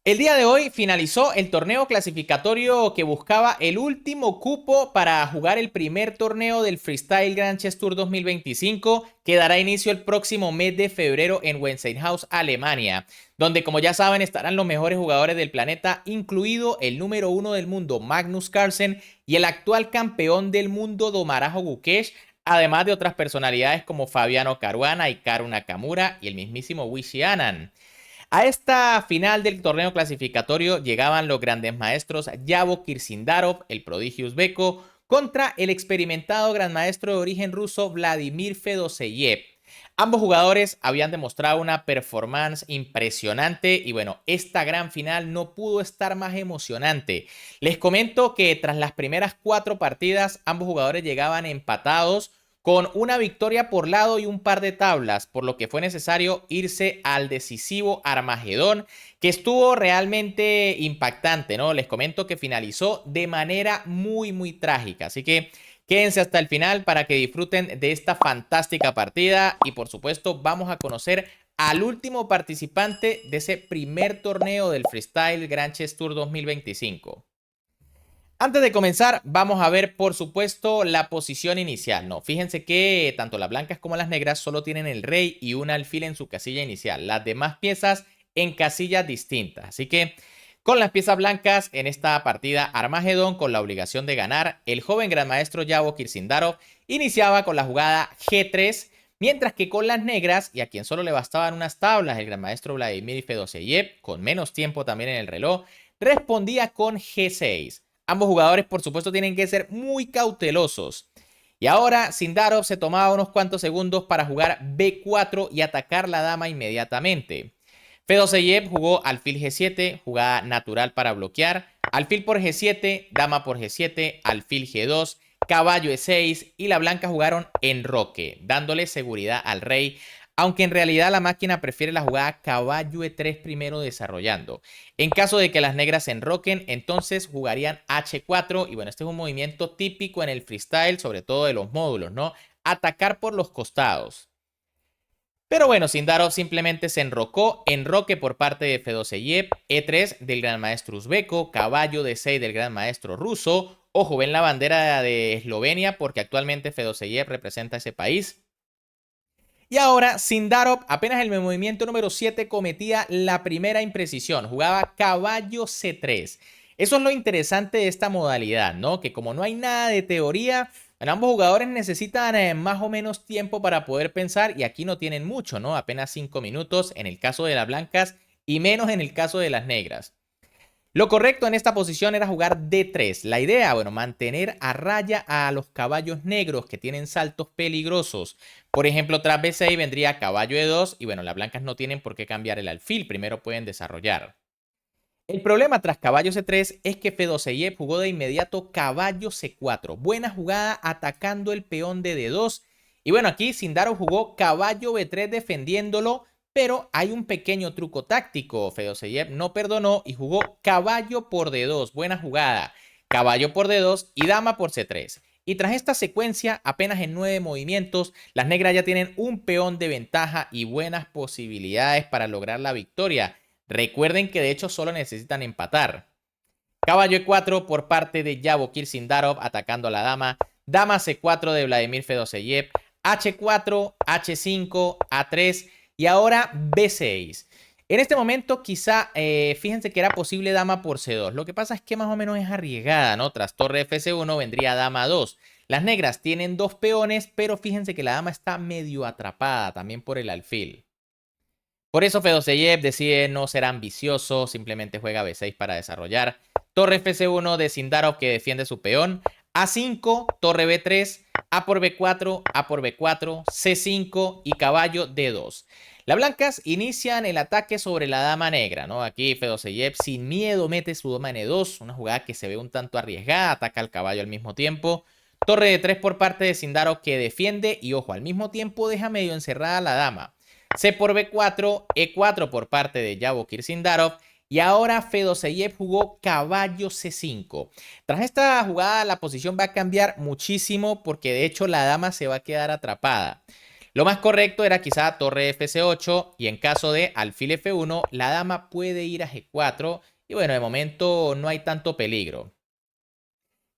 El día de hoy finalizó el torneo clasificatorio que buscaba el último cupo para jugar el primer torneo del Freestyle Grand Chess Tour 2025, que dará inicio el próximo mes de febrero en Weinsteinhaus, Alemania, donde, como ya saben, estarán los mejores jugadores del planeta, incluido el número uno del mundo Magnus Carlsen y el actual campeón del mundo Domarajo Gukesh, además de otras personalidades como Fabiano Caruana, Hikaru Nakamura y el mismísimo Wishy Anand. A esta final del torneo clasificatorio llegaban los grandes maestros Yavo Kirsindarov, el prodigio uzbeco, contra el experimentado gran maestro de origen ruso Vladimir Fedoseyev. Ambos jugadores habían demostrado una performance impresionante y bueno, esta gran final no pudo estar más emocionante. Les comento que tras las primeras 4 partidas, ambos jugadores llegaban empatados con una victoria por lado y un par de tablas, por lo que fue necesario irse al decisivo Armagedón, que estuvo realmente impactante, ¿no? Les comento que finalizó de manera muy trágica, así que quédense hasta el final para que disfruten de esta fantástica partida y por supuesto vamos a conocer al último participante de ese primer torneo del Freestyle Grand Chess Tour 2025. Antes de comenzar, vamos a ver, por supuesto, la posición inicial. No, fíjense que tanto las blancas como las negras solo tienen el rey y un alfil en su casilla inicial. Las demás piezas en casillas distintas. Así que con las piezas blancas en esta partida Armagedón, con la obligación de ganar, el joven gran maestro Yavo Kirsindarov iniciaba con la jugada G3, mientras que con las negras, y a quien solo le bastaban unas tablas, el gran maestro Vladimir Fedoseyev, con menos tiempo también en el reloj, respondía con G6. Ambos jugadores, por supuesto, tienen que ser muy cautelosos. Y ahora Sindarov se tomaba unos cuantos segundos para jugar B4 y atacar la dama inmediatamente. Fedoseyev jugó alfil G7, jugada natural para bloquear, alfil por G7, dama por G7, alfil G2, caballo E6 y la blanca jugaron enroque, dándole seguridad al rey, aunque en realidad la máquina prefiere la jugada caballo E3 primero desarrollando. En caso de que las negras se enroquen, entonces jugarían H4 y bueno, este es un movimiento típico en el freestyle, sobre todo de los módulos, ¿no? Atacar por los costados. Pero bueno, Sindarov simplemente se enrocó, enroque por parte de Fedoseyev, E3 del gran maestro uzbeco, caballo D6 del gran maestro ruso. Ojo, ven la bandera de Eslovenia porque actualmente Fedoseyev representa ese país. Y ahora Sindarov, apenas en el movimiento número 7, cometía la primera imprecisión, jugaba caballo C3. Eso es lo interesante de esta modalidad, ¿no? Que como no hay nada de teoría, ambos jugadores necesitan más o menos tiempo para poder pensar y aquí no tienen mucho, ¿no? Apenas 5 minutos en el caso de las blancas y menos en el caso de las negras. Lo correcto en esta posición era jugar D3. La idea, bueno, mantener a raya a los caballos negros que tienen saltos peligrosos. Por ejemplo, tras B6 vendría caballo E2 y bueno, las blancas no tienen por qué cambiar el alfil, primero pueden desarrollar. El problema tras caballo C3 es que Fedoseyev jugó de inmediato caballo C4. Buena jugada atacando el peón de D2. Y bueno, aquí Sindarov jugó caballo B3 defendiéndolo, pero hay un pequeño truco táctico. Fedoseyev no perdonó y jugó caballo por D2. Buena jugada. Caballo por D2 y dama por C3. Y tras esta secuencia, apenas en 9 movimientos, las negras ya tienen un peón de ventaja y buenas posibilidades para lograr la victoria. Recuerden que de hecho solo necesitan empatar. Caballo E4 por parte de Yavokir Sindarov atacando a la dama. Dama C4 de Vladimir Fedoseyev. H4, H5, A3 y ahora B6. En este momento quizá, fíjense que era posible dama por C2. Lo que pasa es que más o menos es arriesgada, ¿no? Tras torre F1 vendría dama 2. Las negras tienen 2 peones, pero fíjense que la dama está medio atrapada también por el alfil. Por eso Fedoseyev decide no ser ambicioso, simplemente juega B6 para desarrollar. Torre F1 de Sindarov que defiende su peón. A5, torre B3, A por B4, A por B4, C5 y caballo D2. Las blancas inician el ataque sobre la dama negra, ¿no? Aquí Fedoseyev sin miedo mete su dama N2, una jugada que se ve un tanto arriesgada, ataca al caballo al mismo tiempo. Torre D3 por parte de Sindarov que defiende y ojo, al mismo tiempo deja medio encerrada a la dama. C por B4, E4 por parte de Yavokir Sindarov y ahora Fedoseyev jugó caballo C5. Tras esta jugada la posición va a cambiar muchísimo porque de hecho la dama se va a quedar atrapada. Lo más correcto era quizá torre Fc8 y en caso de alfil F1, la dama puede ir a G4 y bueno, de momento no hay tanto peligro.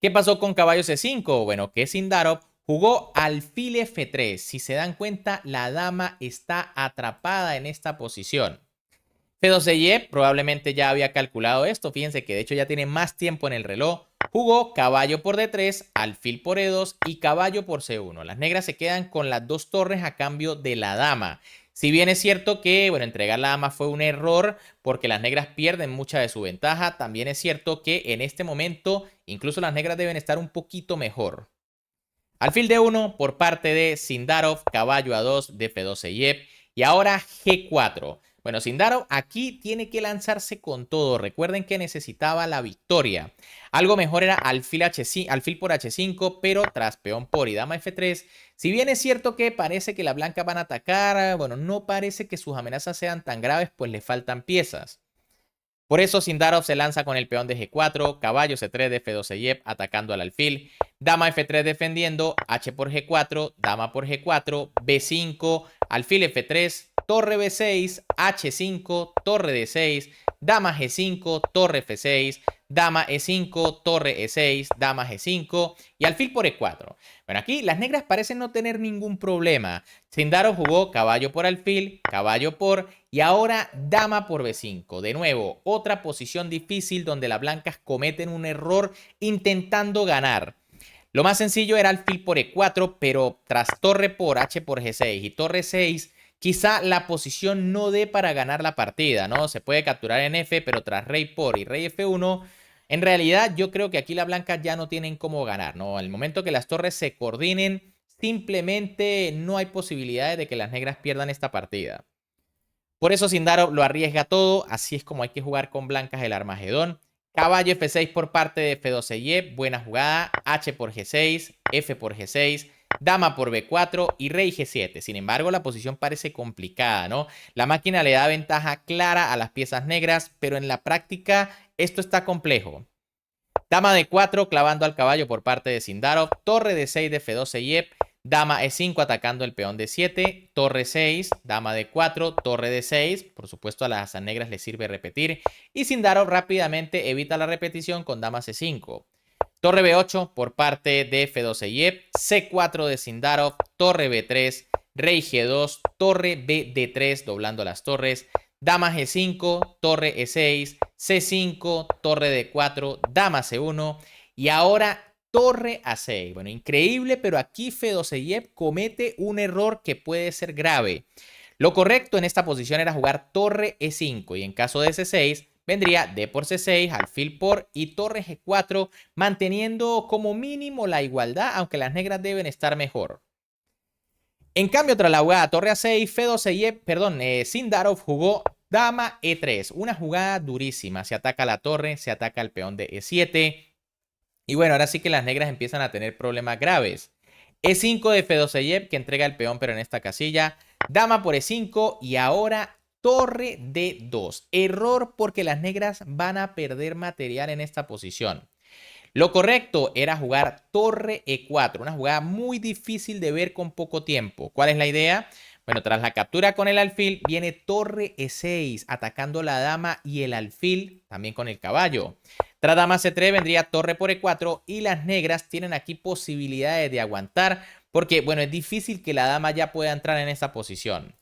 ¿Qué pasó con caballo C5? Bueno, que Sindarov jugó alfil F3. Si se dan cuenta, la dama está atrapada en esta posición. Fedoseyev probablemente ya había calculado esto. Fíjense que de hecho ya tiene más tiempo en el reloj. Jugó caballo por D3, alfil por E2 y caballo por C1. Las negras se quedan con las dos torres a cambio de la dama. Si bien es cierto que, bueno, entregar la dama fue un error porque las negras pierden mucha de su ventaja, también es cierto que en este momento incluso las negras deben estar un poquito mejor. Alfil D1 por parte de Sindarov, caballo A2 de Fedoseyev y ahora G4. Bueno, Sindarov aquí tiene que lanzarse con todo. Recuerden que necesitaba la victoria. Algo mejor era alfil por H5, pero tras peón por y dama F3. Si bien es cierto que parece que las blancas van a atacar, bueno, no parece que sus amenazas sean tan graves, pues le faltan piezas. Por eso Sindarov se lanza con el peón de G4, caballo C3 de Fedoseyev atacando al alfil, dama F3 defendiendo, H por G4, dama por G4, B5, alfil F3, torre B6, H5, torre D6, dama G5, torre F6, dama E5, torre E6, dama G5 y alfil por E4. Bueno, aquí las negras parecen no tener ningún problema. Sindarov jugó caballo por alfil, caballo por y ahora dama por B5. De nuevo, otra posición difícil donde las blancas cometen un error intentando ganar. Lo más sencillo era alfil por E4, pero tras torre por H por G6 y torre 6, quizá la posición no dé para ganar la partida, ¿no? Se puede capturar en F, pero tras rey por y rey F1, en realidad yo creo que aquí las blancas ya no tienen cómo ganar, ¿no? Al momento que las torres se coordinen, simplemente no hay posibilidades de que las negras pierdan esta partida. Por eso Sindarov lo arriesga todo, así es como hay que jugar con blancas el Armagedón. Caballo F6 por parte de Fedoseyev, buena jugada, H por G6, F por G6, dama por B4 y rey G7. Sin embargo, la posición parece complicada, ¿no? La máquina le da ventaja clara a las piezas negras, pero en la práctica esto está complejo. Dama D4 clavando al caballo por parte de Sindarov, torre D6 de Fedoseyev, dama E5 atacando el peón D7, torre 6, dama D4, torre D6, por supuesto a las negras les sirve repetir, y Sindarov rápidamente evita la repetición con dama C5. Torre B8 por parte de Fedoseyev, C4 de Sindarov, torre B3, rey G2, torre BD3 doblando las torres, dama G5, torre E6, C5, torre D4, dama C1 y ahora torre A6. Bueno, increíble, pero aquí Fedoseyev comete un error que puede ser grave. Lo correcto en esta posición era jugar torre E5 y en caso de C6 vendría D por C6, alfil por y torre G4, manteniendo como mínimo la igualdad, aunque las negras deben estar mejor. En cambio, tras la jugada torre A6, Sindarov jugó dama E3, una jugada durísima. Se ataca la torre, se ataca el peón de E7. Y bueno, ahora sí que las negras empiezan a tener problemas graves. E5 de Fedoseyev, que entrega el peón, pero en esta casilla. Dama por E5 y ahora torre D2. Error porque las negras van a perder material en esta posición. Lo correcto era jugar torre E4, una jugada muy difícil de ver con poco tiempo. ¿Cuál es la idea? Bueno, tras la captura con el alfil viene torre E6, atacando la dama y el alfil, también con el caballo. Tras dama C3 vendría torre por E4 y las negras tienen aquí posibilidades de aguantar porque, bueno, es difícil que la dama ya pueda entrar en esa posición.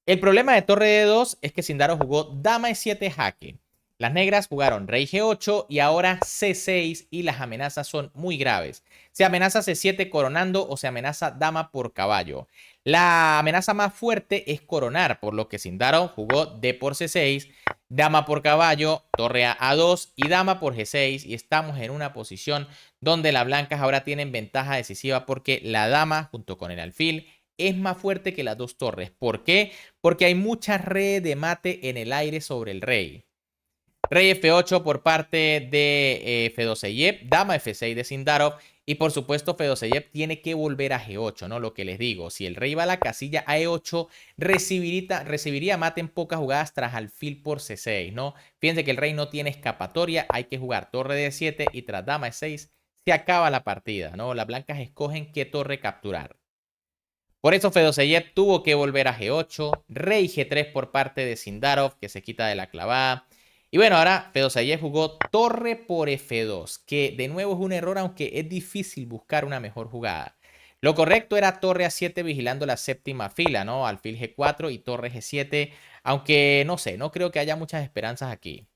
El problema de torre D2 es que Sindarov jugó dama E7 jaque. Las negras jugaron rey G8 y ahora C6 y las amenazas son muy graves. Se amenaza C7 coronando o se amenaza dama por caballo. La amenaza más fuerte es coronar, por lo que Sindarov jugó D por C6, dama por caballo, torre a A2 y dama por G6 y estamos en una posición donde las blancas ahora tienen ventaja decisiva porque la dama junto con el alfil es más fuerte que las dos torres. ¿Por qué? Porque hay muchas redes de mate en el aire sobre el rey. Rey F8 por parte de Fedoseyev, dama F6 de Sindarov y por supuesto Fedoseyev tiene que volver a G8, ¿no? Lo que les digo, si el rey va a la casilla a E8, recibiría mate en pocas jugadas tras alfil por C6, ¿no? Fíjense que el rey no tiene escapatoria, hay que jugar torre D7 y tras dama E6 se acaba la partida, ¿no? Las blancas escogen qué torre capturar. Por eso Fedoseyev tuvo que volver a G8, rey G3 por parte de Sindarov, que se quita de la clavada. Y bueno, ahora Fedoseyev jugó torre por F2, que de nuevo es un error, aunque es difícil buscar una mejor jugada. Lo correcto era torre A7 vigilando la séptima fila, ¿no? Alfil G4 y torre G7, aunque no sé, no creo que haya muchas esperanzas aquí.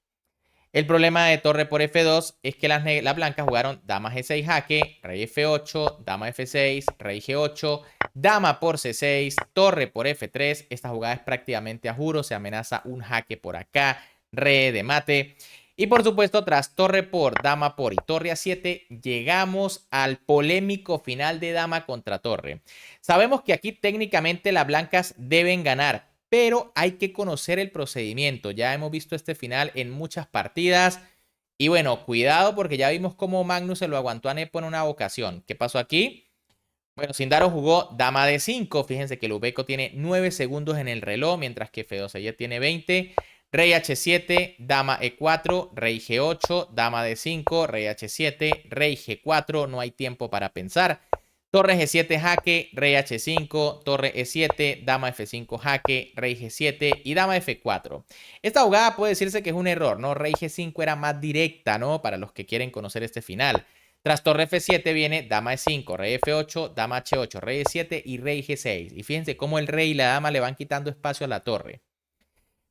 El problema de torre por F2 es que las blancas jugaron dama G6 jaque, rey F8, dama F6, rey G8, dama por C6, torre por F3. Esta jugada es prácticamente a juro, se amenaza un jaque por acá, rey de mate. Y por supuesto, tras torre por, dama por y torre A7, llegamos al polémico final de dama contra torre. Sabemos que aquí técnicamente las blancas deben ganar, pero hay que conocer el procedimiento. Ya hemos visto este final en muchas partidas. Y bueno, cuidado porque ya vimos cómo Magnus se lo aguantó a Nepo en una ocasión. ¿Qué pasó aquí? Bueno, Sindaro jugó dama de 5. Fíjense que Lubeko tiene 9 segundos en el reloj, mientras que Fedoseyev tiene 20. Rey H7, dama E4, rey G8, dama de 5, rey H7, rey G4. No hay tiempo para pensar. Torre G7 jaque, rey H5, torre E7, dama F5 jaque, rey G7 y dama F4. Esta jugada puede decirse que es un error, ¿no? Rey G5 era más directa, ¿no? Para los que quieren conocer este final. Tras torre F7 viene dama E5, rey F8, dama H8, rey E7 y rey G6. Y fíjense cómo el rey y la dama le van quitando espacio a la torre.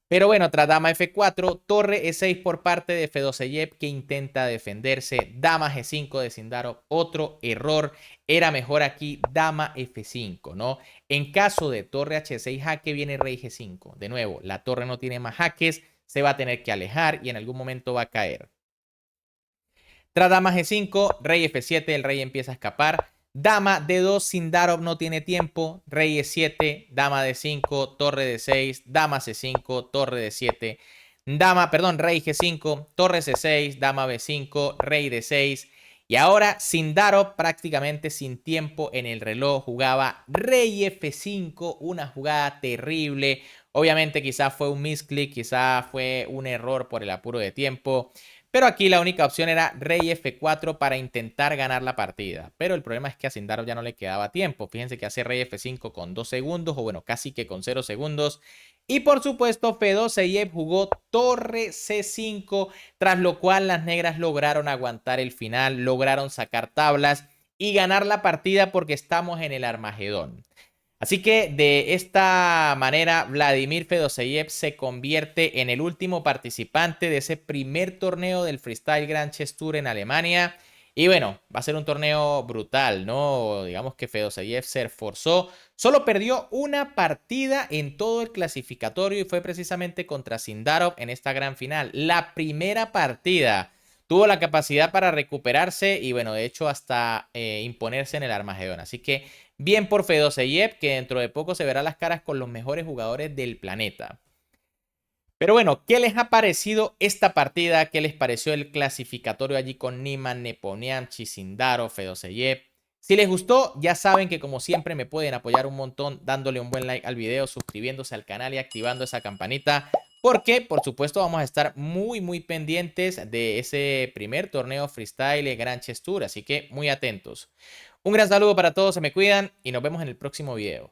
Pero bueno, tras dama F4, torre E6 por parte de Fedoseyev que intenta defenderse. Dama G5 de Sindarov, otro error. Era mejor aquí dama F5, ¿no? En caso de torre H6 jaque viene rey G5. De nuevo, la torre no tiene más jaques, se va a tener que alejar y en algún momento va a caer. Tras dama G5, rey F7, el rey empieza a escapar. Dama D2, Sindarov no tiene tiempo. Rey E7, dama D5, torre D6, dama C5, torre D7. Rey G5, torre C6, dama B5, rey D6. Y ahora Sindarov prácticamente sin tiempo en el reloj jugaba rey F5, una jugada terrible. Obviamente quizás fue un misclick, quizás fue un error por el apuro de tiempo. Pero aquí la única opción era rey F4 para intentar ganar la partida. Pero el problema es que a Sindarov ya no le quedaba tiempo. Fíjense que hace rey F5 con 2 segundos, o bueno, casi que con 0 segundos. Y por supuesto, Fedoseyev jugó torre C5, tras lo cual las negras lograron aguantar el final, lograron sacar tablas y ganar la partida porque estamos en el Armagedón. Así que de esta manera Vladimir Fedoseyev se convierte en el último participante de ese primer torneo del Freestyle Grand Chess Tour en Alemania. Y bueno, va a ser un torneo brutal, ¿no? Digamos que Fedoseyev se esforzó. Solo perdió una partida en todo el clasificatorio y fue precisamente contra Sindarov en esta gran final. La primera partida. Tuvo la capacidad para recuperarse y bueno, de hecho hasta imponerse en el Armagedón. Así que bien por Fedoseyev, que dentro de poco se verá las caras con los mejores jugadores del planeta. Pero bueno, ¿qué les ha parecido esta partida? ¿Qué les pareció el clasificatorio allí con Niemann, Nepomniachtchi, Sindarov, Fedoseyev? Si les gustó, ya saben que como siempre me pueden apoyar un montón dándole un buen like al video, suscribiéndose al canal y activando esa campanita. Porque, por supuesto, vamos a estar muy pendientes de ese primer torneo Freestyle Grand Chess Tour. Así que muy atentos. Un gran saludo para todos, se me cuidan y nos vemos en el próximo video.